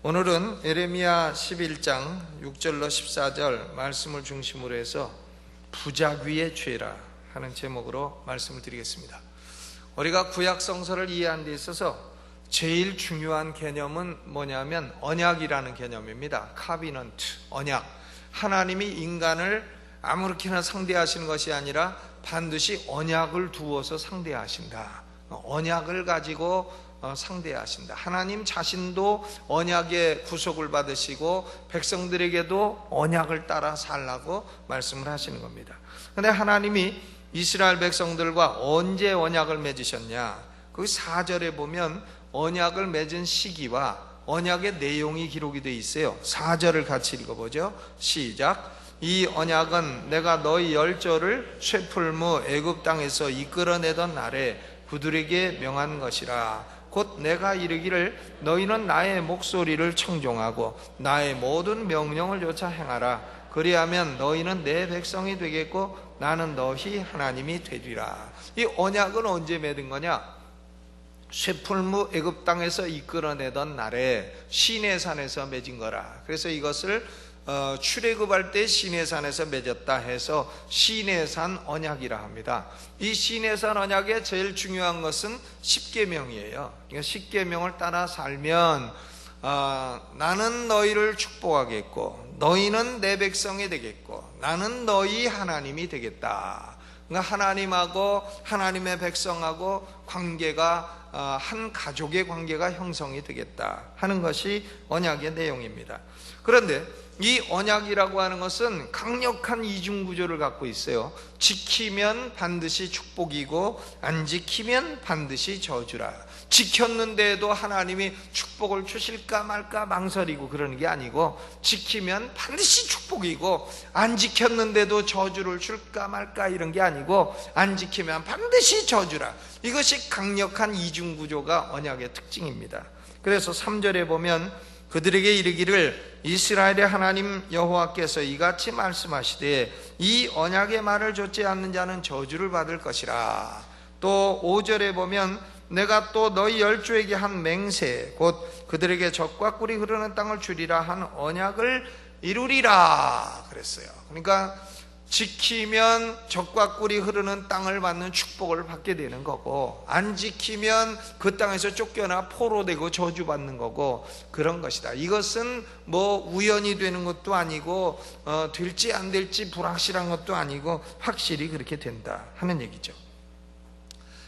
오늘은 예레미야 11장 6절로 14절 말씀을 중심으로 해서 부자귀의 죄라 하는 제목으로 말씀을 드리겠습니다. 우리가 구약 성서를 이해하는 데 있어서 제일 중요한 개념은 뭐냐면 언약이라는 개념입니다. 카비넌트, 언약. 하나님이 인간을 아무렇게나 상대하시는 것이 아니라 반드시 언약을 두어서 상대하신다. 언약을 가지고 상대하신다. 하나님 자신도 언약의 구속을 받으시고 백성들에게도 언약을 따라 살라고 말씀을 하시는 겁니다. 그런데 하나님이 이스라엘 백성들과 언제 언약을 맺으셨냐? 그 4절에 보면 언약을 맺은 시기와 언약의 내용이 기록이 되어 있어요. 4절을 같이 읽어보죠. 시작. 이 언약은 내가 너희 열조를 쇠풀무 애굽 땅에서 이끌어내던 날에 그들에게 명한 것이라. 곧 내가 이르기를 너희는 나의 목소리를 청종하고 나의 모든 명령을 조차 행하라. 그리하면 너희는 내 백성이 되겠고 나는 너희 하나님이 되리라. 이 언약은 언제 맺은 거냐? 쇠풀무 애굽 땅에서 이끌어내던 날에 시내산에서 맺은 거라. 그래서 이것을 출애굽할 때 시내산에서 맺었다 해서 시내산 언약이라 합니다. 이 시내산 언약의 제일 중요한 것은 십계명이에요. 그러니까 십계명을 따라 살면 나는 너희를 축복하겠고 너희는 내 백성이 되겠고 나는 너희 하나님이 되겠다. 그러니까 하나님하고 하나님의 백성하고 관계가 한 가족의 관계가 형성이 되겠다 하는 것이 언약의 내용입니다. 그런데 이 언약이라고 하는 것은 강력한 이중구조를 갖고 있어요. 지키면 반드시 축복이고 안 지키면 반드시 저주라. 지켰는데도 하나님이 축복을 주실까 말까 망설이고 그러는 게 아니고 지키면 반드시 축복이고 안 지켰는데도 저주를 줄까 말까 이런 게 아니고 안 지키면 반드시 저주라. 이것이 강력한 이중구조가 언약의 특징입니다. 그래서 3절에 보면 그들에게 이르기를 이스라엘의 하나님 여호와께서 이같이 말씀하시되 이 언약의 말을 좇지 않는 자는 저주를 받을 것이라. 또 5절에 보면 내가 또 너희 열조에게 한 맹세 곧 그들에게 젖과 꿀이 흐르는 땅을 주리라 한 언약을 이루리라 그랬어요. 그러니까 지키면 젖과 꿀이 흐르는 땅을 받는 축복을 받게 되는 거고 안 지키면 그 땅에서 쫓겨나 포로되고 저주받는 거고 그런 것이다. 이것은 뭐 우연히 되는 것도 아니고 될지 안 될지 불확실한 것도 아니고 확실히 그렇게 된다 하는 얘기죠.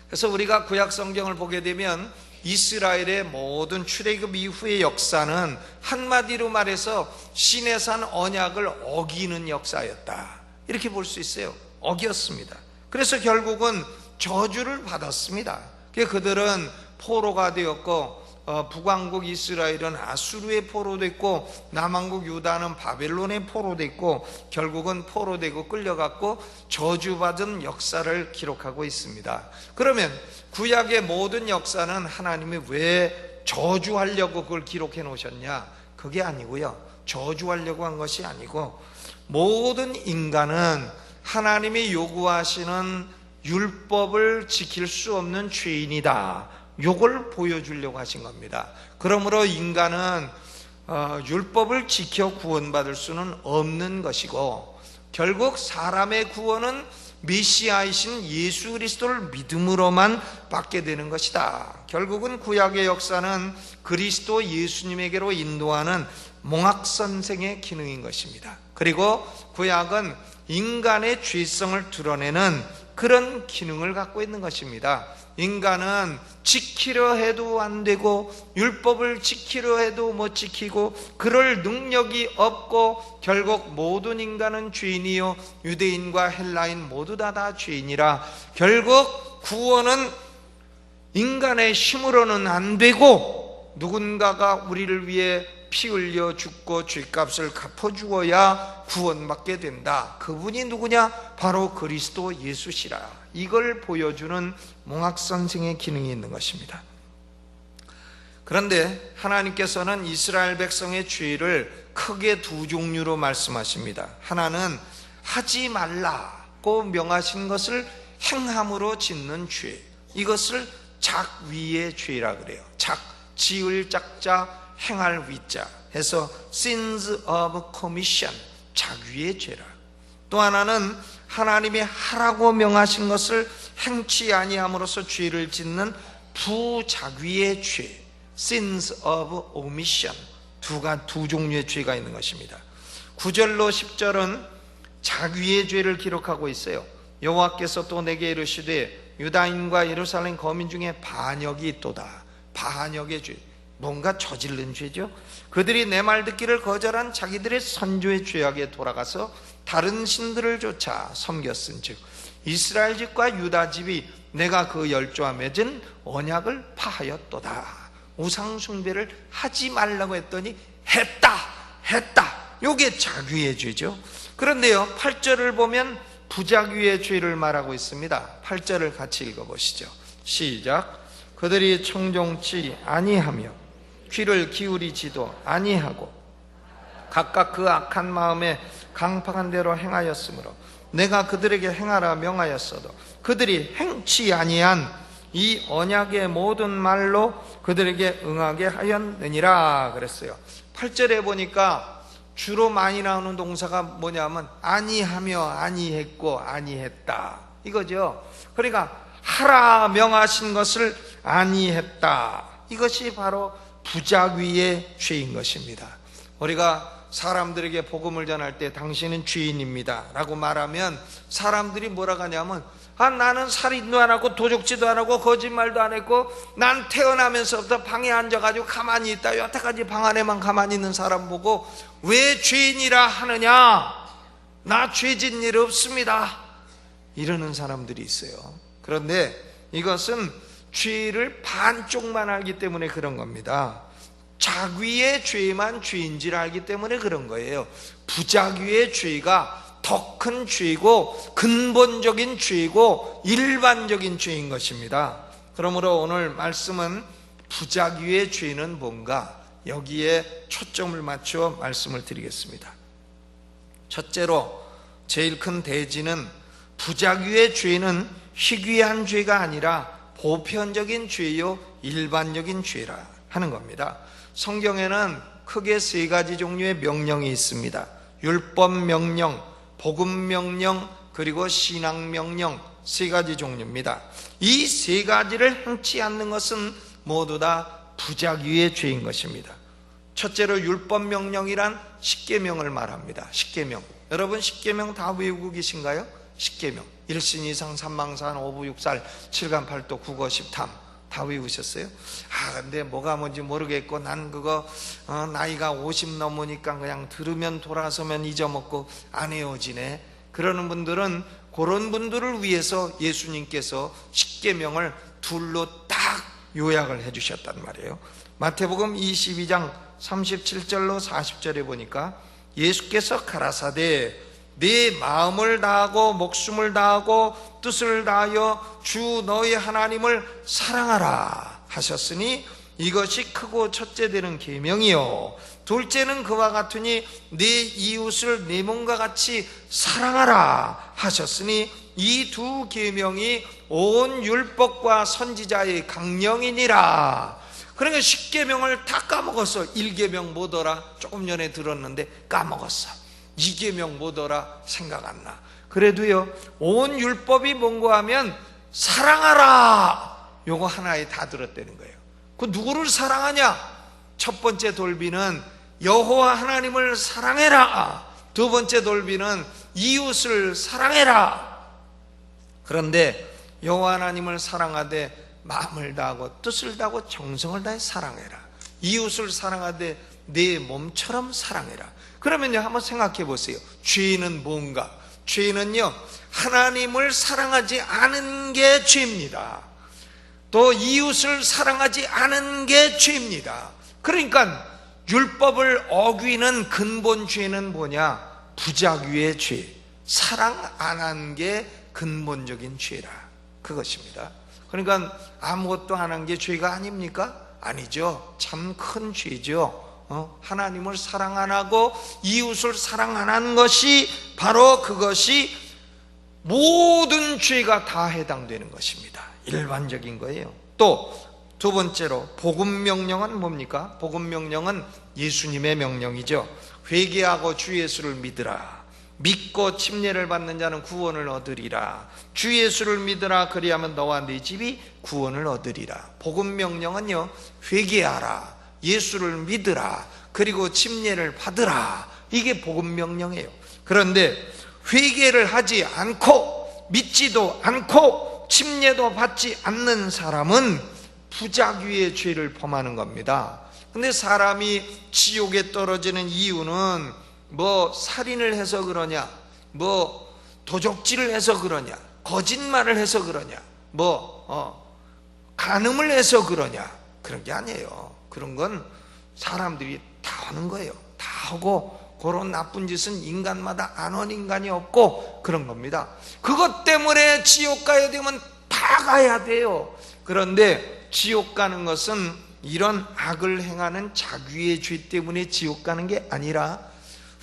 그래서 우리가 구약 성경을 보게 되면 이스라엘의 모든 출애굽 이후의 역사는 한마디로 말해서 시내산 언약을 어기는 역사였다 이렇게 볼 수 있어요. 어겼습니다. 그래서 결국은 저주를 받았습니다. 그들은 포로가 되었고 북왕국 이스라엘은 아수르의 포로됐고 남왕국 유다는 바벨론의 포로됐고 결국은 포로되고 끌려갔고 저주받은 역사를 기록하고 있습니다. 그러면 구약의 모든 역사는 하나님이 왜 저주하려고 그걸 기록해 놓으셨냐? 그게 아니고요. 저주하려고 한 것이 아니고 모든 인간은 하나님이 요구하시는 율법을 지킬 수 없는 죄인이다. 요걸 보여주려고 하신 겁니다. 그러므로 인간은 율법을 지켜 구원받을 수는 없는 것이고 결국 사람의 구원은 메시아이신 예수 그리스도를 믿음으로만 받게 되는 것이다. 결국은 구약의 역사는 그리스도 예수님에게로 인도하는 몽학선생의 기능인 것입니다. 그리고 구약은 인간의 죄성을 드러내는 그런 기능을 갖고 있는 것입니다. 인간은 지키려 해도 안 되고 율법을 지키려 해도 못 지키고 그럴 능력이 없고 결국 모든 인간은 죄인이요 유대인과 헬라인 모두 다 죄인이라 결국 구원은 인간의 힘으로는 안 되고 누군가가 우리를 위해 피 흘려 죽고 죄값을 갚아주어야 구원받게 된다. 그분이 누구냐? 바로 그리스도 예수시라. 이걸 보여주는 몽학선생의 기능이 있는 것입니다. 그런데 하나님께서는 이스라엘 백성의 죄를 크게 두 종류로 말씀하십니다. 하나는 하지 말라고 명하신 것을 행함으로 짓는 죄, 이것을 작위의 죄라 그래요. 지을 작자 행할 위자 해서 sins of commission, 자귀의 죄라. 또 하나는 하나님이 하라고 명하신 것을 행치 아니함으로써 죄를 짓는 부자귀의 죄, sins of omission, 두 종류의 죄가 있는 것입니다. 9절로 10절은 자귀의 죄를 기록하고 있어요. 여호와께서 또 내게 이르시되 유다인과 예루살렘 거민 중에 반역이 있도다. 반역의 죄, 뭔가 저지른 죄죠. 그들이 내 말 듣기를 거절한 자기들의 선조의 죄악에 돌아가서 다른 신들을 쫓아 섬겼은즉 이스라엘 집과 유다 집이 내가 그 열조와 맺은 언약을 파하였도다. 우상 숭배를 하지 말라고 했더니 했다. 요게 자귀의 죄죠. 그런데요, 8절을 보면 부자귀의 죄를 말하고 있습니다. 8절을 같이 읽어보시죠. 시작. 그들이 청종치 아니하며 귀를 기울이지도 아니하고 각각 그 악한 마음에 강팍한 대로 행하였으므로 내가 그들에게 행하라 명하였어도 그들이 행치 아니한 이 언약의 모든 말로 그들에게 응하게 하였느니라 그랬어요. 8절에 보니까 주로 많이 나오는 동사가 뭐냐면 아니하며 아니했고 아니했다 이거죠. 그러니까 하라 명하신 것을 아니했다. 이것이 바로 부자귀의 죄인 것입니다. 우리가 사람들에게 복음을 전할 때 당신은 죄인입니다 라고 말하면 사람들이 뭐라 하냐면 나는 살인도 안 하고 도적질도 안 하고 거짓말도 안 했고 난 태어나면서부터 방에 앉아가지고 가만히 있다, 여태까지 방 안에만 가만히 있는 사람 보고 왜 죄인이라 하느냐, 나 죄진 일 없습니다 이러는 사람들이 있어요. 그런데 이것은 죄를 반쪽만 알기 때문에 그런 겁니다. 자귀의 죄만 죄인지를 알기 때문에 그런 거예요. 부자귀의 죄가 더 큰 죄이고 근본적인 죄이고 일반적인 죄인 것입니다. 그러므로 오늘 말씀은 부자귀의 죄는 뭔가, 여기에 초점을 맞추어 말씀을 드리겠습니다. 첫째로 제일 큰 대지는 부자귀의 죄는 희귀한 죄가 아니라 보편적인 죄요 일반적인 죄라 하는 겁니다. 성경에는 크게 세 가지 종류의 명령이 있습니다. 율법 명령, 복음 명령, 그리고 신앙 명령, 세 가지 종류입니다. 이 세 가지를 행치 않는 것은 모두 다 부자귀의 죄인 것입니다. 첫째로 율법 명령이란 십계명을 말합니다. 십계명, 여러분 십계명 다 외우고 계신가요? 십계명, 일신이상 삼망산 오부육살 칠간팔도 국어십탐 다 외우셨어요? 근데 뭐가 뭔지 모르겠고 난 그거 나이가 50 넘으니까 그냥 들으면 돌아서면 잊어먹고 안 외워지네, 그러는 분들은 그런 분들을 위해서 예수님께서 십계명을 둘로 딱 요약을 해주셨단 말이에요. 마태복음 22장 37절로 40절에 보니까 예수께서 가라사대 네 마음을 다하고 목숨을 다하고 뜻을 다하여 주 너희 하나님을 사랑하라 하셨으니 이것이 크고 첫째 되는 계명이요 둘째는 그와 같으니 네 이웃을 네 몸과 같이 사랑하라 하셨으니 이 두 계명이 온 율법과 선지자의 강령이니라. 그러니까 십계명을 다 까먹었어. 1계명 뭐더라 조금 전에 들었는데 까먹었어. 2계명 뭐더라 생각 안 나. 그래도요 온 율법이 뭔가 하면 사랑하라 요거 하나에 다 들었다는 거예요. 그 누구를 사랑하냐? 첫 번째 돌비는 여호와 하나님을 사랑해라. 두 번째 돌비는 이웃을 사랑해라. 그런데 여호와 하나님을 사랑하되 마음을 다하고 뜻을 다하고 정성을 다해 사랑해라. 이웃을 사랑하되 내 몸처럼 사랑해라. 그러면요 한번 생각해 보세요. 죄는 뭔가? 죄는요 하나님을 사랑하지 않은 게 죄입니다. 또 이웃을 사랑하지 않은 게 죄입니다. 그러니까 율법을 어기는 근본 죄는 뭐냐? 부자귀의 죄, 사랑 안 한 게 근본적인 죄라 그것입니다. 그러니까 아무것도 안 한 게 죄가 아닙니까? 아니죠. 참 큰 죄죠. 하나님을 사랑 안 하고 이웃을 사랑 안 한 것이 바로 그것이 모든 죄가 다 해당되는 것입니다. 일반적인 거예요. 또 두 번째로 복음 명령은 뭡니까? 복음 명령은 예수님의 명령이죠. 회개하고 주 예수를 믿으라. 믿고 침례를 받는 자는 구원을 얻으리라. 주 예수를 믿으라. 그리하면 너와 네 집이 구원을 얻으리라. 복음 명령은요, 회개하라, 예수를 믿으라, 그리고 침례를 받으라. 이게 복음 명령이에요. 그런데 회개를 하지 않고 믿지도 않고 침례도 받지 않는 사람은 부작위의 죄를 범하는 겁니다. 근데 사람이 지옥에 떨어지는 이유는 뭐 살인을 해서 그러냐, 뭐 도적질을 해서 그러냐, 거짓말을 해서 그러냐, 간음을 해서 그러냐, 그런 게 아니에요. 그런 건 사람들이 다 하는 거예요. 다 하고 그런 나쁜 짓은 인간마다 안 하는 인간이 없고 그런 겁니다. 그것 때문에 지옥 가야 되면 다 가야 돼요. 그런데 지옥 가는 것은 이런 악을 행하는 자귀의 죄 때문에 지옥 가는 게 아니라,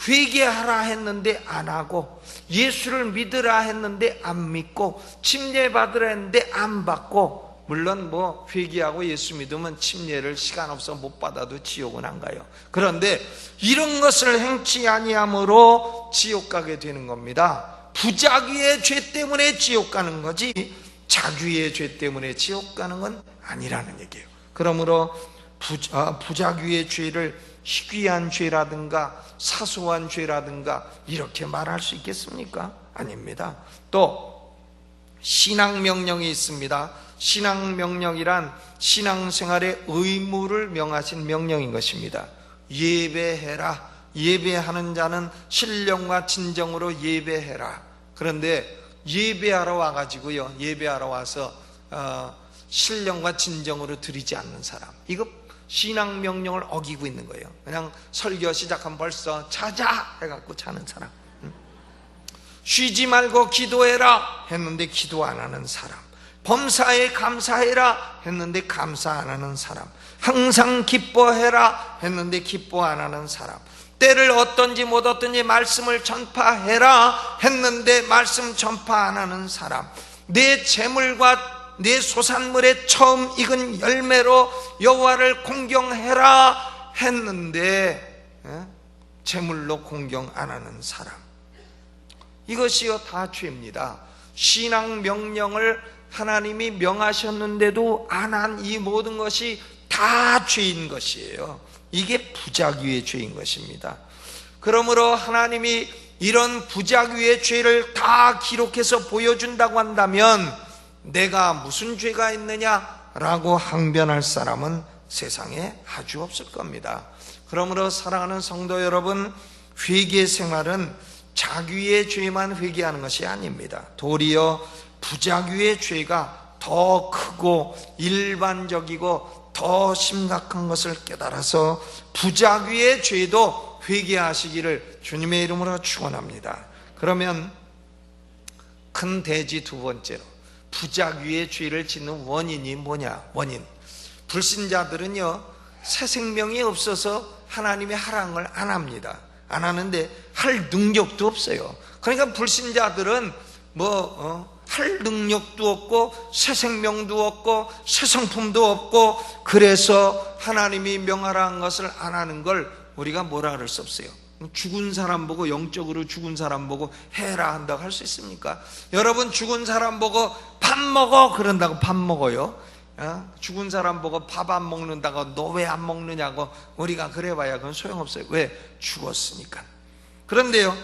회개하라 했는데 안 하고, 예수를 믿으라 했는데 안 믿고, 침례 받으라 했는데 안 받고, 물론 뭐 회개하고 예수 믿으면 침례를 시간 없어 못 받아도 지옥은 안 가요. 그런데 이런 것을 행치 아니함으로 지옥 가게 되는 겁니다. 부작위의 죄 때문에 지옥 가는 거지 자귀의 죄 때문에 지옥 가는 건 아니라는 얘기예요. 그러므로 부작위의 죄를 희귀한 죄라든가 사소한 죄라든가 이렇게 말할 수 있겠습니까? 아닙니다. 또 신앙명령이 있습니다. 신앙명령이란 신앙생활의 의무를 명하신 명령인 것입니다. 예배해라. 예배하는 자는 신령과 진정으로 예배해라. 그런데 예배하러 와가지고요, 예배하러 와서 신령과 진정으로 드리지 않는 사람, 이거 신앙명령을 어기고 있는 거예요. 그냥 설교 시작하면 벌써 자자 해갖고 자는 사람, 쉬지 말고 기도해라 했는데 기도 안 하는 사람, 범사에 감사해라 했는데 감사 안 하는 사람, 항상 기뻐해라 했는데 기뻐 안 하는 사람, 때를 얻든지 못 얻든지 말씀을 전파해라 했는데 말씀 전파 안 하는 사람, 내 재물과 내 소산물의 처음 익은 열매로 여호와를 공경해라 했는데 재물로 공경 안 하는 사람, 이것이요 다 죄입니다. 신앙 명령을 하나님이 명하셨는데도 안 한 이 모든 것이 다 죄인 것이에요. 이게 부작위의 죄인 것입니다. 그러므로 하나님이 이런 부작위의 죄를 다 기록해서 보여준다고 한다면 내가 무슨 죄가 있느냐라고 항변할 사람은 세상에 아주 없을 겁니다. 그러므로 사랑하는 성도 여러분, 회개 생활은 자귀의 죄만 회개하는 것이 아닙니다. 도리어 부작위의 죄가 더 크고 일반적이고 더 심각한 것을 깨달아서 부작위의 죄도 회개하시기를 주님의 이름으로 축원합니다. 그러면 큰 대지 두 번째로 부작위의 죄를 짓는 원인이 뭐냐? 원인. 불신자들은요, 새 생명이 없어서 하나님의 하라는 걸 안 합니다. 안 하는데 할 능력도 없어요. 그러니까 불신자들은 할 능력도 없고 새 생명도 없고 새 성품도 없고, 그래서 하나님이 명하라는 것을 안 하는 걸 우리가 뭐라 그럴 수 없어요. 죽은 사람 보고, 영적으로 죽은 사람 보고 해라 한다고 할 수 있습니까? 여러분, 죽은 사람 보고 밥 먹어 그런다고 밥 먹어요? 죽은 사람 보고 밥 안 먹는다고 너 왜 안 먹느냐고 우리가 그래봐야 그건 소용없어요. 왜? 죽었으니까. 그런데요,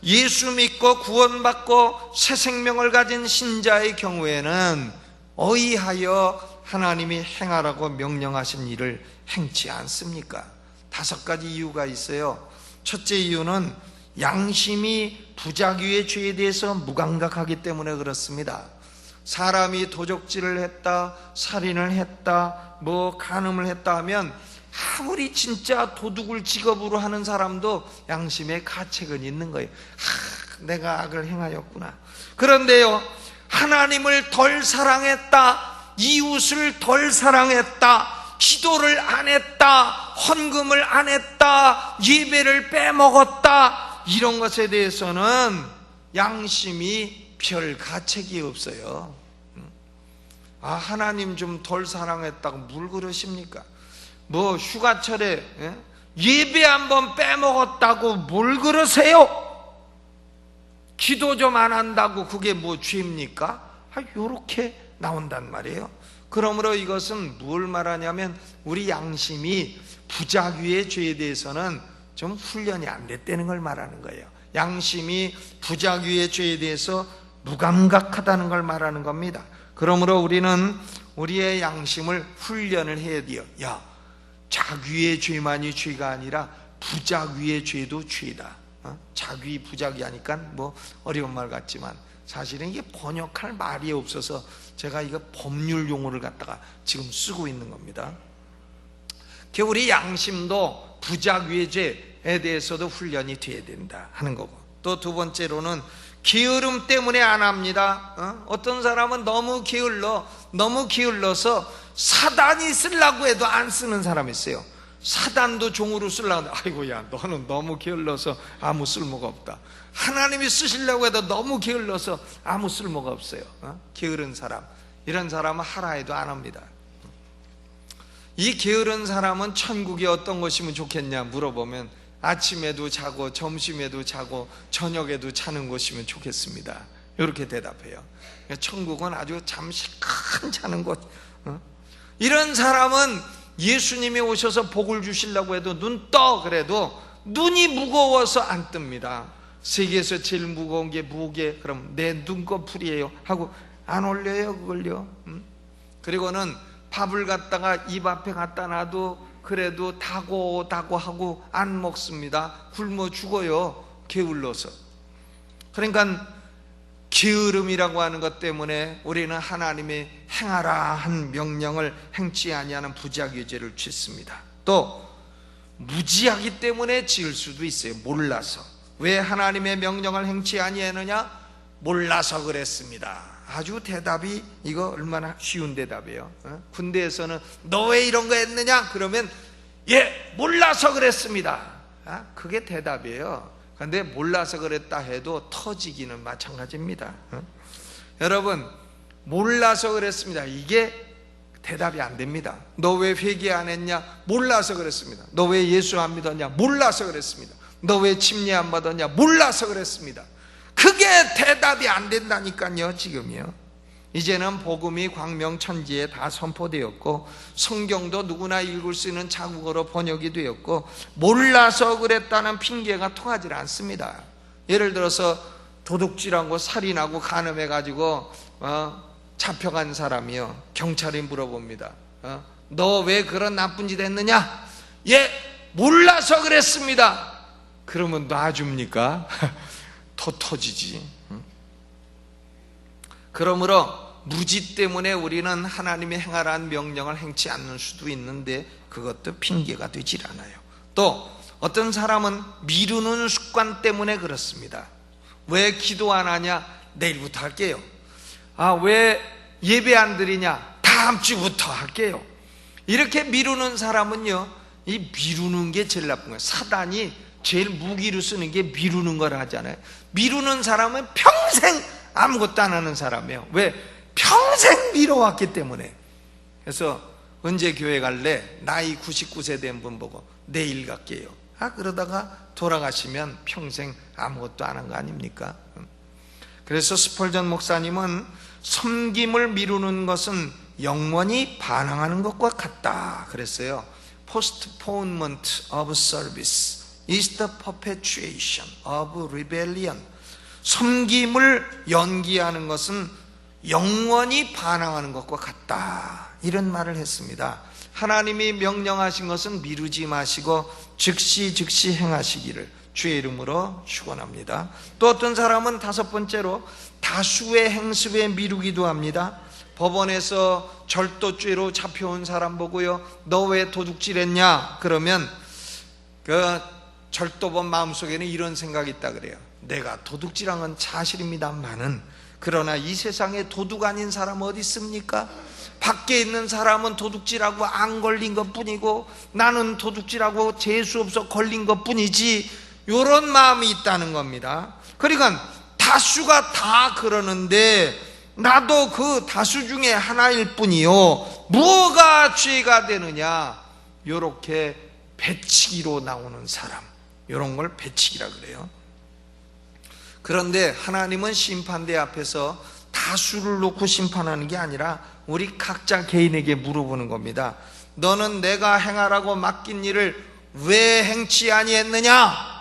예수 믿고 구원받고 새 생명을 가진 신자의 경우에는 어이하여 하나님이 행하라고 명령하신 일을 행치 않습니까? 5가지 이유가 있어요. 첫째 이유는 양심이 부작위의 죄에 대해서 무감각하기 때문에 그렇습니다. 사람이 도적질을 했다, 살인을 했다, 간음을 했다 하면 아무리 진짜 도둑을 직업으로 하는 사람도 양심에 가책은 있는 거예요. 내가 악을 행하였구나. 그런데요, 하나님을 덜 사랑했다, 이웃을 덜 사랑했다, 기도를 안 했다, 헌금을 안 했다, 예배를 빼먹었다, 이런 것에 대해서는 양심이 별 가책이 없어요. 하나님 좀 덜 사랑했다고 뭘 그러십니까? 뭐 휴가철에 예배 한번 빼먹었다고 뭘 그러세요? 기도 좀 안 한다고 그게 뭐 죄입니까? 요렇게 나온단 말이에요. 그러므로 이것은 뭘 말하냐면 우리 양심이 부작위의 죄에 대해서는 좀 훈련이 안 됐다는 걸 말하는 거예요. 양심이 부작위의 죄에 대해서 무감각하다는 걸 말하는 겁니다. 그러므로 우리는 우리의 양심을 훈련을 해야 돼요. 작위의 죄만이 죄가 아니라 부작위의 죄도 죄다. 작위 부작위 하니까 뭐 어려운 말 같지만 사실은 이게 번역할 말이 없어서 제가 이거 법률 용어를 갖다가 지금 쓰고 있는 겁니다. 우리 양심도 부작위의 죄에 대해서도 훈련이 돼야 된다 하는 거고, 또 두 번째로는 게으름 때문에 안 합니다. 어떤 사람은 너무 게을러서 사단이 쓰려고 해도 안 쓰는 사람이 있어요. 사단도 종으로 쓰려고 하는데 아이고야 너는 너무 게을러서 아무 쓸모가 없다. 하나님이 쓰시려고 해도 너무 게을러서 아무 쓸모가 없어요. 게으른 사람, 이런 사람은 하라 해도 안 합니다. 이 게으른 사람은 천국에 어떤 것이면 좋겠냐 물어보면 아침에도 자고 점심에도 자고 저녁에도 자는 것이면 좋겠습니다, 이렇게 대답해요. 천국은 아주 잠 실컷 자는 곳. 이런 사람은 예수님이 오셔서 복을 주시려고 해도 눈 떠 그래도 눈이 무거워서 안 뜹니다. 세계에서 제일 무거운 게 무게, 그럼 내 눈꺼풀이에요 하고 안 올려요 그걸요. 그리고는 밥을 갖다가 입 앞에 갖다 놔도 그래도 다고 하고 안 먹습니다. 굶어 죽어요, 게을러서. 그러니까 게으름이라고 하는 것 때문에 우리는 하나님의 행하라 한 명령을 행치 아니하는 부작위의 죄를 짓습니다. 또 무지하기 때문에 지을 수도 있어요. 몰라서. 왜 하나님의 명령을 행치 아니하느냐? 몰라서 그랬습니다. 아주 대답이 이거 얼마나 쉬운 대답이에요. 군대에서는 너 왜 이런 거 했느냐? 그러면 몰라서 그랬습니다. 그게 대답이에요. 그런데 몰라서 그랬다 해도 터지기는 마찬가지입니다. 여러분, 몰라서 그랬습니다, 이게 대답이 안 됩니다. 너 왜 회개 안 했냐? 몰라서 그랬습니다. 너 왜 예수 안 믿었냐? 몰라서 그랬습니다. 너 왜 침례 안 받았냐? 몰라서 그랬습니다. 그게 대답이 안 된다니까요. 지금요, 이제는 복음이 광명천지에 다 선포되었고 성경도 누구나 읽을 수 있는 자국어로 번역이 되었고 몰라서 그랬다는 핑계가 통하지 않습니다. 예를 들어서 도둑질하고 살인하고 간음해가지고 잡혀간 사람이요, 경찰이 물어봅니다. 너 왜 그런 나쁜 짓 했느냐? 몰라서 그랬습니다. 그러면 놔줍니까? 더 터지지. 그러므로 무지 때문에 우리는 하나님의 행하라는 명령을 행치 않는 수도 있는데 그것도 핑계가 되질 않아요. 또 어떤 사람은 미루는 습관 때문에 그렇습니다. 왜 기도 안 하냐? 내일부터 할게요. 왜 예배 안 드리냐? 다음 주부터 할게요. 이렇게 미루는 사람은요, 이 미루는 게 제일 나쁜 거예요. 사단이 제일 무기로 쓰는 게 미루는 걸 하잖아요. 미루는 사람은 평생 아무것도 안 하는 사람이에요. 왜? 평생 미뤄왔기 때문에. 그래서 언제 교회 갈래? 나이 99세 된 분 보고 내일 갈게요. 그러다가 돌아가시면 평생 아무것도 안 한 거 아닙니까? 그래서 스펄전 목사님은 섬김을 미루는 것은 영원히 반항하는 것과 같다 그랬어요. Postponement of service is the perpetuation of rebellion. 섬김을 연기하는 것은 영원히 반항하는 것과 같다, 이런 말을 했습니다. 하나님이 명령하신 것은 미루지 마시고 즉시 행하시기를 주의 이름으로 축원합니다. 또 어떤 사람은 다섯 번째로 다수의 행습에 미루기도 합니다. 법원에서 절도죄로 잡혀온 사람 보고요, 너 왜 도둑질했냐? 그러면 그 절도범 마음속에는 이런 생각이 있다 그래요. 내가 도둑질한 건 사실입니다만은 그러나 이 세상에 도둑 아닌 사람 어디 있습니까? 밖에 있는 사람은 도둑질하고 안 걸린 것 뿐이고 나는 도둑질하고 재수 없어 걸린 것 뿐이지, 이런 마음이 있다는 겁니다. 그러니까 다수가 다 그러는데 나도 그 다수 중에 하나일 뿐이요 무엇가 죄가 되느냐, 요렇게 배치기로 나오는 사람, 요런 걸 배치기라 그래요. 그런데 하나님은 심판대 앞에서 다수를 놓고 심판하는 게 아니라 우리 각자 개인에게 물어보는 겁니다. 너는 내가 행하라고 맡긴 일을 왜 행치 아니했느냐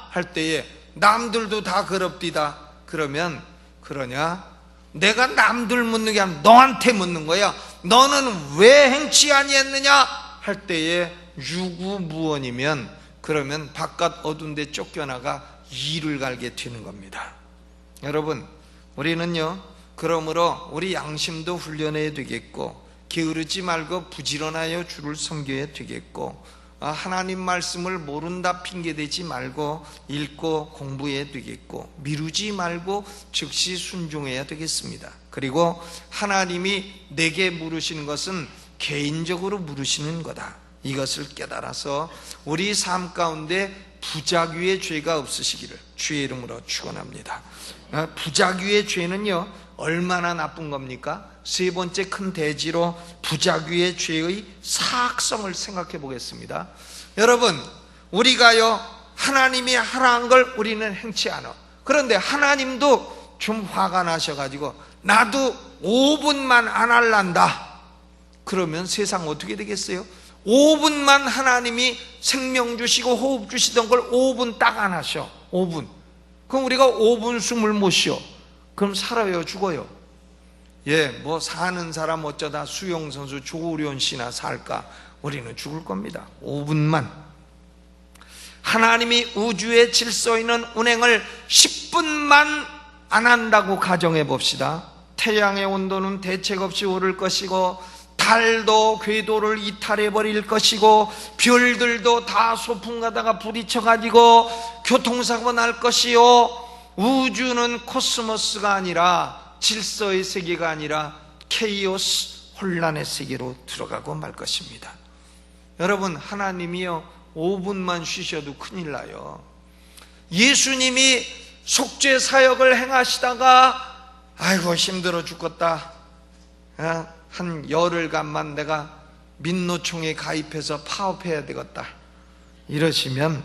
할 때에 남들도 다 그럽디다. 그러면 그러냐? 내가 남들 묻는 게 아니라 너한테 묻는 거야. 너는 왜 행치 아니했느냐 할 때에 유구무원이면 그러면 바깥 어두운 데 쫓겨나가 이를 갈게 되는 겁니다. 여러분, 우리는요 그러므로 우리 양심도 훈련해야 되겠고, 게으르지 말고 부지런하여 주를 섬겨야 되겠고, 하나님 말씀을 모른다 핑계대지 말고 읽고 공부해야 되겠고, 미루지 말고 즉시 순종해야 되겠습니다. 그리고 하나님이 내게 물으시는 것은 개인적으로 물으시는 거다, 이것을 깨달아서 우리 삶 가운데 부작위의 죄가 없으시기를 주의 이름으로 축원합니다. 부작위의 죄는요 얼마나 나쁜 겁니까? 세 번째 큰 대지로 부작위의 죄의 사악성을 생각해 보겠습니다. 여러분, 우리가요 하나님이 하라는 걸 우리는 행치 않아. 그런데 하나님도 좀 화가 나셔가지고 나도 5분만 안 할란다. 그러면 세상 어떻게 되겠어요? 5분만 하나님이 생명 주시고 호흡 주시던 걸 5분 딱 안 하셔. 5분. 그럼 우리가 5분 숨을 못 쉬어. 그럼 살아요, 죽어요? 뭐 사는 사람 어쩌다 수영선수 조우련 씨나 살까? 우리는 죽을 겁니다. 5분만. 하나님이 우주의 질서 있는 운행을 10분만 안 한다고 가정해 봅시다. 태양의 온도는 대책 없이 오를 것이고, 달도 궤도를 이탈해 버릴 것이고, 별들도 다 소풍 가다가 부딪혀 가지고 교통사고 날 것이요, 우주는 코스모스가 아니라, 질서의 세계가 아니라 케이오스, 혼란의 세계로 들어가고 말 것입니다. 여러분, 하나님이요 5분만 쉬셔도 큰일 나요. 예수님이 속죄 사역을 행하시다가 아이고 힘들어 죽겠다, 한 열흘간만 내가 민노총에 가입해서 파업해야 되겠다, 이러시면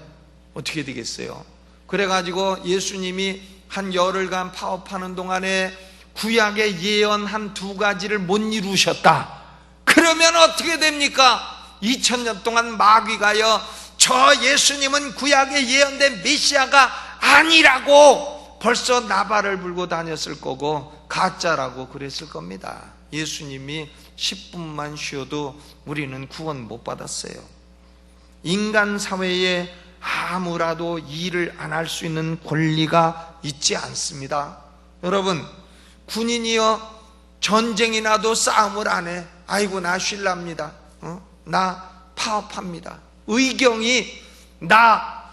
어떻게 되겠어요? 그래가지고 예수님이 한 열흘간 파업하는 동안에 구약의 예언 한 2가지를 못 이루셨다. 그러면 어떻게 됩니까? 2000년 동안 마귀가요 저 예수님은 구약에 예언된 메시아가 아니라고 벌써 나발을 불고 다녔을 거고 가짜라고 그랬을 겁니다. 예수님이 10분만 쉬어도 우리는 구원 못 받았어요. 인간 사회에 아무라도 일을 안 할 수 있는 권리가 있지 않습니다. 여러분, 군인이요 전쟁이 나도 싸움을 안 해. 아이고 나 쉴랍니다. 나 파업합니다. 의경이 나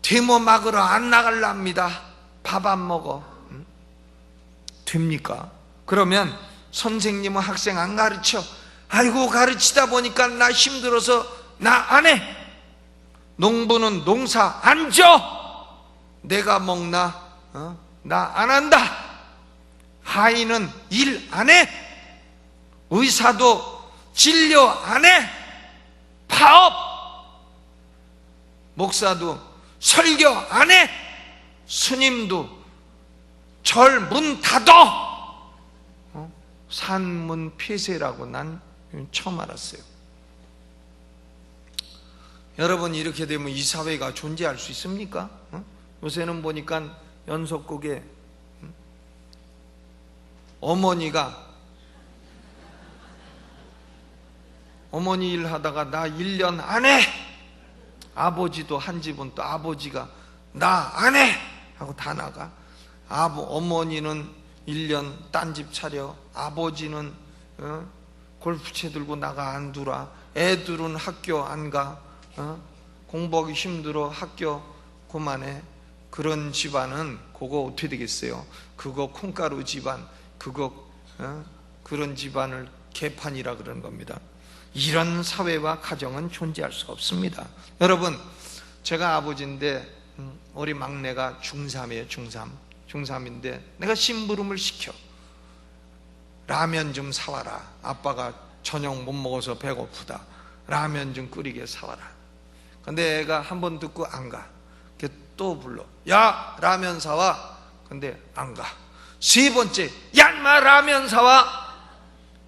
데모 막으러 안 나갈랍니다. 밥 안 먹어. 됩니까? 그러면 선생님은 학생 안 가르쳐. 아이고 가르치다 보니까 나 힘들어서 나 안 해. 농부는 농사 안 져. 내가 먹나? 나 안 한다. 하인은 일 안 해. 의사도 진료 안 해. 파업. 목사도 설교 안 해. 스님도 절 문 닫어. 산문 폐쇄라고 난 처음 알았어요. 여러분, 이렇게 되면 이 사회가 존재할 수 있습니까? 요새는 보니까 연속곡에 어머니 일하다가 나 1년 안 해. 아버지도 한 집은 또 아버지가 나 안 해 하고 다 나가. 어머니는 1년 딴 집 차려. 아버지는 골프채 들고 나가 안 두라. 애들은 학교 안 가. 공부하기 힘들어. 학교 그만해. 그런 집안은 그거 어떻게 되겠어요? 그거 콩가루 집안, 그런 집안을 개판이라 그러는 겁니다. 이런 사회와 가정은 존재할 수가 없습니다. 여러분, 제가 아버지인데 우리 막내가 중3이에요. 중3인데 내가 심부름을 시켜. 라면 좀 사와라. 아빠가 저녁 못 먹어서 배고프다. 라면 좀 끓이게 사와라. 근데 애가 한 번 듣고 안 가. 또 불러. 야, 라면 사와. 근데 안 가. 세 번째, 야 인마 라면 사와.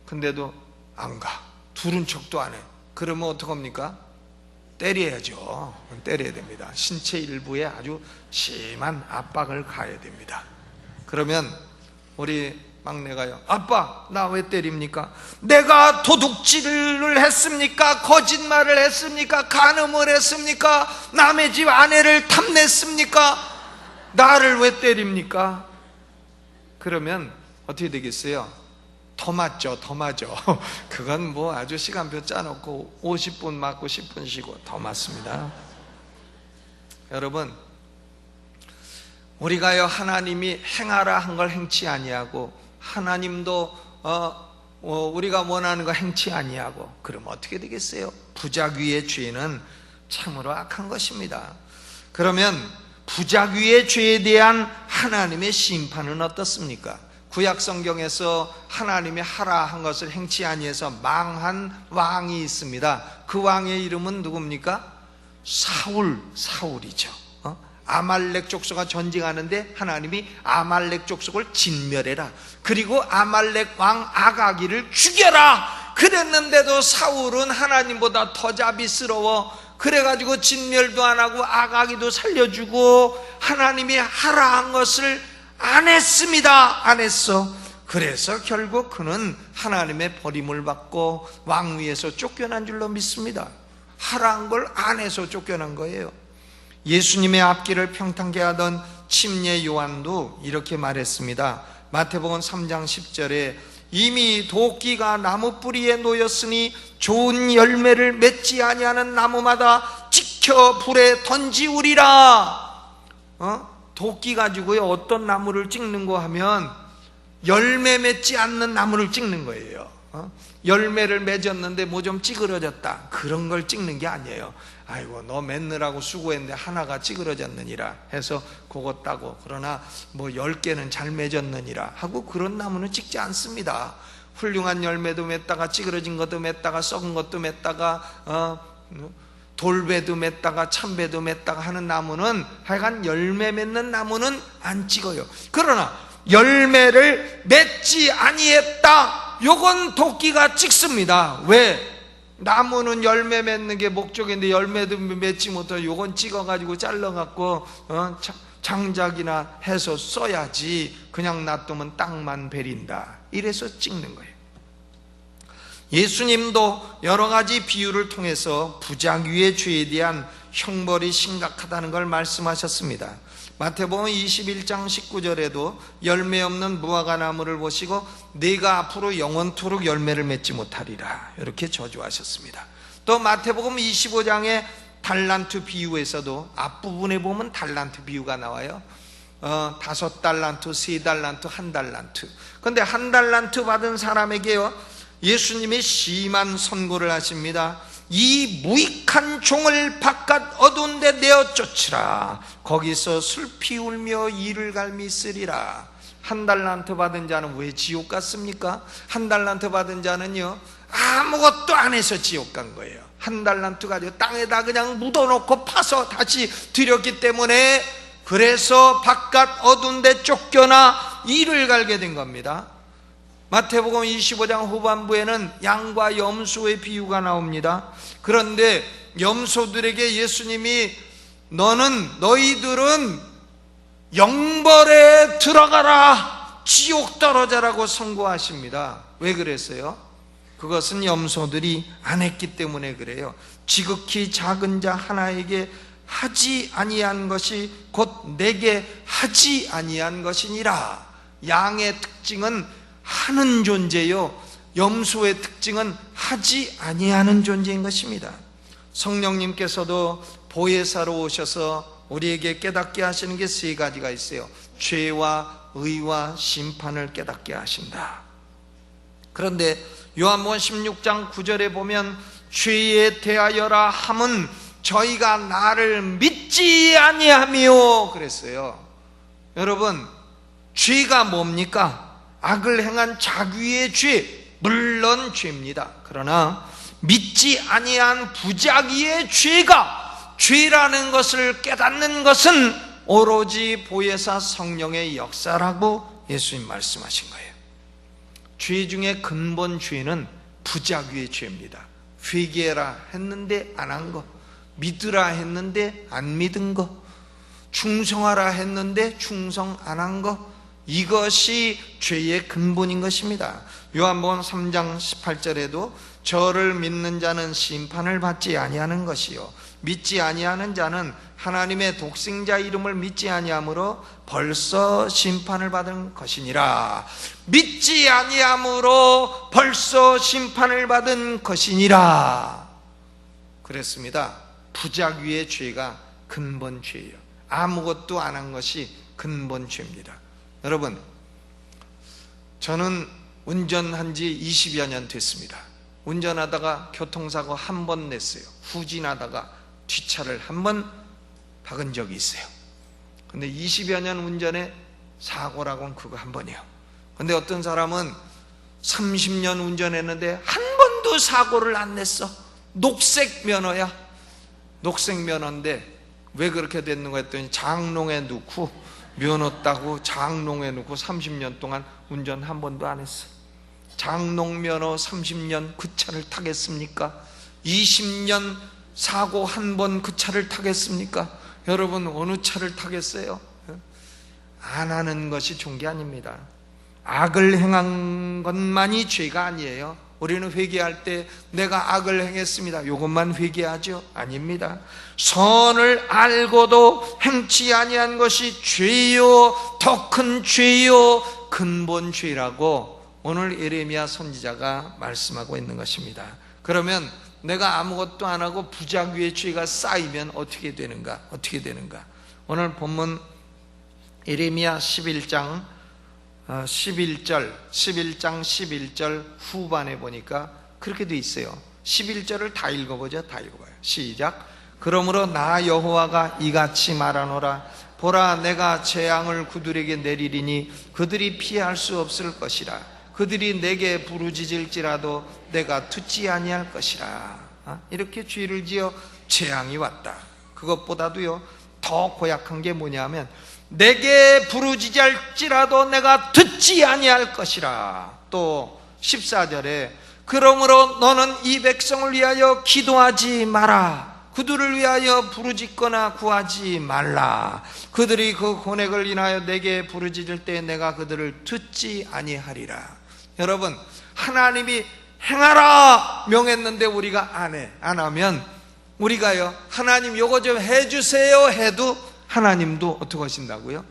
근데도 안 가. 둘은 척도 안 해. 그러면 어떡합니까? 때려야죠. 때려야 됩니다. 신체 일부에 아주 심한 압박을 가해야 됩니다. 그러면 우리 막내가요, 아빠 나 왜 때립니까? 내가 도둑질을 했습니까? 거짓말을 했습니까? 간음을 했습니까? 남의 집 아내를 탐냈습니까? 나를 왜 때립니까? 그러면 어떻게 되겠어요? 더 맞죠. 더 맞죠. 그건 뭐 아주 시간표 짜놓고 50분 맞고 10분 쉬고 더 맞습니다. 여러분, 우리가요 하나님이 행하라 한 걸 행치 아니하고 하나님도 우리가 원하는 거 행치 아니하고 그럼 어떻게 되겠어요? 부작위의 죄는 참으로 악한 것입니다. 그러면 부작위의 죄에 대한 하나님의 심판은 어떻습니까? 구약 성경에서 하나님이 하라 한 것을 행치 아니해서 망한 왕이 있습니다. 그 왕의 이름은 누굽니까? 사울이죠. 아말렉 족속과 전쟁하는데 하나님이 아말렉 족속을 진멸해라. 그리고 아말렉 왕 아가기를 죽여라. 그랬는데도 사울은 하나님보다 더 자비스러워. 그래가지고 진멸도 안 하고 아가기도 살려주고 하나님이 하라 한 것을 안 했습니다. 안 했어. 그래서 결국 그는 하나님의 버림을 받고 왕위에서 쫓겨난 줄로 믿습니다. 하라 한 걸 안 해서 쫓겨난 거예요. 예수님의 앞길을 평탄케 하던 침례 요한도 이렇게 말했습니다. 마태복음 3장 10절에 이미 도끼가 나무 뿌리에 놓였으니 좋은 열매를 맺지 아니하는 나무마다 찍혀 불에 던지우리라. 도끼 가지고요 어떤 나무를 찍는 거 하면 열매 맺지 않는 나무를 찍는 거예요. 열매를 맺었는데 뭐 좀 찌그러졌다, 그런 걸 찍는 게 아니에요. 아이고 너 맺느라고 수고했는데 하나가 찌그러졌느니라 해서 그거 따고, 그러나 뭐 10개는 잘 맺었느니라 하고 그런 나무는 찍지 않습니다. 훌륭한 열매도 맺다가 찌그러진 것도 맺다가 썩은 것도 맺다가 돌배도 맺다가 참배도 맺다가 하는 나무는, 하여간 열매 맺는 나무는 안 찍어요. 그러나 열매를 맺지 아니했다, 요건 도끼가 찍습니다. 왜? 나무는 열매 맺는 게 목적인데 열매도 맺지 못하고 요건 찍어가지고 잘라갖고 장작이나 해서 써야지, 그냥 놔두면 땅만 베린다, 이래서 찍는 거예요. 예수님도 여러 가지 비유를 통해서 부작위의 죄에 대한 형벌이 심각하다는 걸 말씀하셨습니다. 마태복음 21장 19절에도 열매 없는 무화과 나무를 보시고 네가 앞으로 영원토록 열매를 맺지 못하리라, 이렇게 저주하셨습니다. 또 마태복음 25장의 달란트 비유에서도 앞부분에 보면 달란트 비유가 나와요. 5달란트, 3달란트, 1달란트. 그런데 1달란트 받은 사람에게요 예수님이 심한 선고를 하십니다. 이 무익한 종을 바깥 어두운 데 내어 쫓으라. 거기서 슬피 울며 이를 갈미 쓰리라. 1달란트 받은 자는 왜 지옥 갔습니까? 1달란트 받은 자는요 아무것도 안 해서 지옥 간 거예요. 1달란트 가지고 땅에다 그냥 묻어놓고 파서 다시 들였기 때문에, 그래서 바깥 어두운 데 쫓겨나 이를 갈게 된 겁니다. 마태복음 25장 후반부에는 양과 염소의 비유가 나옵니다. 그런데 염소들에게 예수님이 너희들은 영벌에 들어가라, 지옥 떨어져라고 선고하십니다. 왜 그랬어요? 그것은 염소들이 안 했기 때문에 그래요. 지극히 작은 자 하나에게 하지 아니한 것이 곧 내게 하지 아니한 것이니라. 양의 특징은 하는 존재요, 염소의 특징은 하지 아니하는 존재인 것입니다. 성령님께서도 보혜사로 오셔서 우리에게 깨닫게 하시는 게 3가지가 있어요. 죄와 의와 심판을 깨닫게 하신다. 그런데 요한복음 16장 9절에 보면 죄에 대하여라 함은 저희가 나를 믿지 아니하며 그랬어요. 여러분, 죄가 뭡니까? 악을 행한 자귀의 죄, 물론 죄입니다. 그러나 믿지 아니한 부자귀의 죄가 죄라는 것을 깨닫는 것은 오로지 보혜사 성령의 역사라고 예수님 말씀하신 거예요. 죄 중에 근본 죄는 부자귀의 죄입니다. 회개해라 했는데 안 한 거, 믿으라 했는데 안 믿은 거, 충성하라 했는데 충성 안 한 거, 이것이 죄의 근본인 것입니다. 요한복음 3장 18절에도 저를 믿는 자는 심판을 받지 아니하는 것이요 믿지 아니하는 자는 하나님의 독생자 이름을 믿지 아니하므로 벌써 심판을 받은 것이니라. 믿지 아니하므로 벌써 심판을 받은 것이니라 그랬습니다. 부자귀의 죄가 근본 죄예요. 아무것도 안 한 것이 근본 죄입니다. 여러분, 저는 운전한 지 20여 년 됐습니다. 운전하다가 교통사고 한 번 냈어요. 후진하다가 뒷차를 한 번 박은 적이 있어요. 근데 20여 년 운전에 사고라고는 그거 한 번이에요. 근데 어떤 사람은 30년 운전했는데 한 번도 사고를 안 냈어. 녹색 면허야. 녹색 면허인데 왜 그렇게 됐는가 했더니 장롱에 넣고 면허 따고 장롱에 넣고 30년 동안 운전 한 번도 안 했어. 장롱 면허 30년 그 차를 타겠습니까? 20년 사고 한 번 그 차를 타겠습니까? 여러분 어느 차를 타겠어요? 안 하는 것이 좋은 게 아닙니다. 악을 행한 것만이 죄가 아니에요. 우리는 회개할 때 내가 악을 행했습니다, 이것만 회개하죠? 아닙니다. 선을 알고도 행치 아니한 것이 죄요, 더 큰 죄요, 근본 죄라고 오늘 예레미야 선지자가 말씀하고 있는 것입니다. 그러면 내가 아무것도 안 하고 부자귀의 죄가 쌓이면 어떻게 되는가? 어떻게 되는가? 오늘 본문 예레미야 11장 11절 후반에 보니까 그렇게 돼 있어요. 11절을 다 읽어보죠. 다 읽어봐요. 시작. 그러므로 나 여호와가 이같이 말하노라. 보라, 내가 재앙을 그들에게 내리리니 그들이 피할 수 없을 것이라. 그들이 내게 부르짖을지라도 내가 듣지 아니할 것이라. 이렇게 죄를 지어 재앙이 왔다. 그것보다도요 더 고약한 게 뭐냐면 내게 부르짖을지라도 내가 듣지 아니할 것이라. 또 14절에 그러므로 너는 이 백성을 위하여 기도하지 마라. 그들을 위하여 부르짖거나 구하지 말라. 그들이 그 고뇌를 인하여 내게 부르짖을 때 내가 그들을 듣지 아니하리라. 여러분, 하나님이 행하라 명했는데 우리가 안 하면 우리가요 하나님 요거 좀 해주세요 해도 하나님도 어떻게 하신다고요?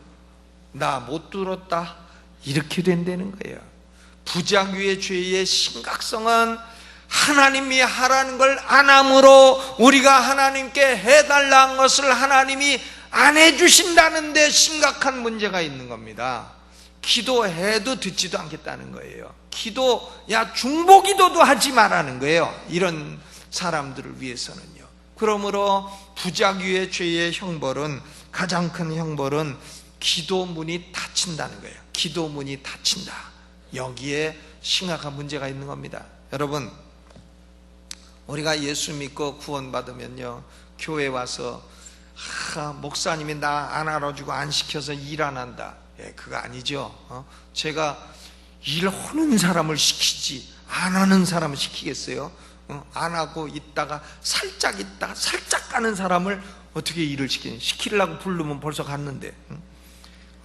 나 못 들었다 이렇게 된다는 거예요. 부자귀의 죄의 심각성은 하나님이 하라는 걸 안 함으로 우리가 하나님께 해달라는 것을 하나님이 안 해주신다는 데 심각한 문제가 있는 겁니다. 기도해도 듣지도 않겠다는 거예요. 중보기도도 하지 말라는 거예요. 이런 사람들을 위해서는요. 그러므로 부자귀의 죄의 형벌은, 가장 큰 형벌은 기도문이 닫힌다는 거예요. 기도문이 닫힌다. 여기에 심각한 문제가 있는 겁니다. 여러분, 우리가 예수 믿고 구원받으면요 교회 와서 목사님이 나 안 알아주고 안 시켜서 일 안 한다, 그거 아니죠. 제가 일하는 사람을 시키지 안 하는 사람을 시키겠어요? 안 하고 있다가 살짝 가는 사람을 어떻게 일을 시키려고 부르면 벌써 갔는데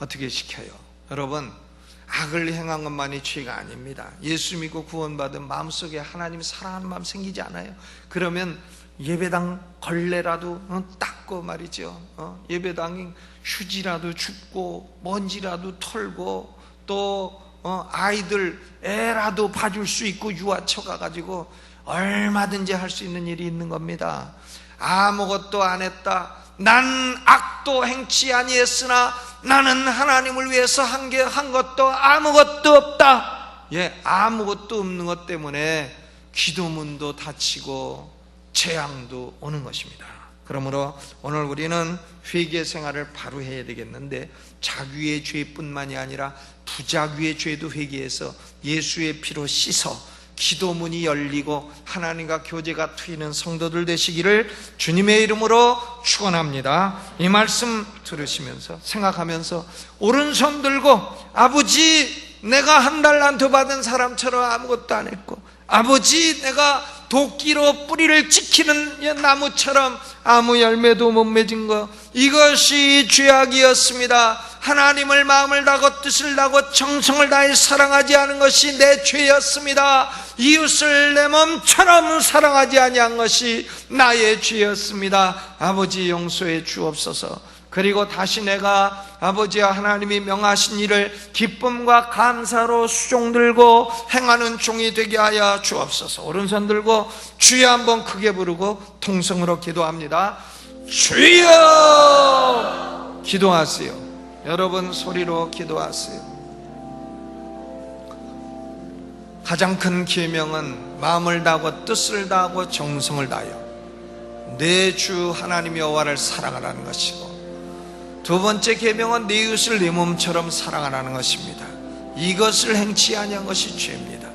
어떻게 시켜요? 여러분, 악을 행한 것만이 죄가 아닙니다. 예수 믿고 구원받은 마음속에 하나님 사랑하는 마음 생기지 않아요? 그러면 예배당 걸레라도 닦고 말이죠. 예배당 휴지라도 줍고 먼지라도 털고 또 아이들 애라도 봐줄 수 있고 유아처 가가지고 얼마든지 할 수 있는 일이 있는 겁니다. 아무것도 안 했다, 난 악도 행치 아니했으나 나는 하나님을 위해서 한 것도 아무것도 없다. 아무것도 없는 것 때문에 기도문도 닫히고 재앙도 오는 것입니다. 그러므로 오늘 우리는 회개 생활을 바로 해야 되겠는데, 자귀의 죄뿐만이 아니라 부자귀의 죄도 회개해서 예수의 피로 씻어 기도문이 열리고 하나님과 교제가 트이는 성도들 되시기를 주님의 이름으로 축원합니다. 이 말씀 들으시면서 생각하면서 오른손 들고, 아버지 내가 한 달란트 받은 사람처럼 아무것도 안 했고, 아버지 내가 도끼로 뿌리를 찍히는 나무처럼 아무 열매도 못 맺은 것, 이것이 죄악이었습니다. 하나님을 마음을 다하고 뜻을 다하고 정성을 다해 사랑하지 않은 것이 내 죄였습니다. 이웃을 내 몸처럼 사랑하지 아니한 것이 나의 죄였습니다. 아버지 용서해 주옵소서. 그리고 다시 내가 아버지와 하나님이 명하신 일을 기쁨과 감사로 수종 들고 행하는 종이 되게 하여 주옵소서. 오른손 들고 주여 한번 크게 부르고 통성으로 기도합니다. 주여! 기도하세요. 여러분 소리로 기도하세요. 가장 큰 계명은 마음을 다하고 뜻을 다하고 정성을 다하여 내 주 하나님 여호와를 사랑하라는 것이고, 두 번째 계명은 내 이웃을 내 몸처럼 사랑하라는 것입니다. 이것을 행치 아니한 것이 죄입니다.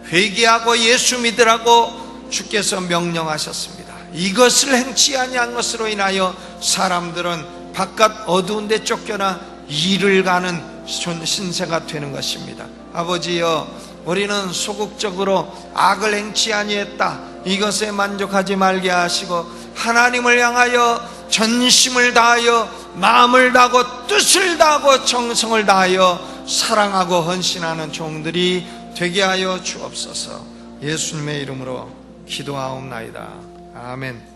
회개하고 예수 믿으라고 주께서 명령하셨습니다. 이것을 행치 아니한 것으로 인하여 사람들은 바깥 어두운 데 쫓겨나 일을 가는 신세가 되는 것입니다. 아버지여, 우리는 소극적으로 악을 행치 아니했다, 이것에 만족하지 말게 하시고 하나님을 향하여 전심을 다하여 마음을 다하고 뜻을 다하고 정성을 다하여 사랑하고 헌신하는 종들이 되게 하여 주옵소서. 예수님의 이름으로 기도하옵나이다. 아멘.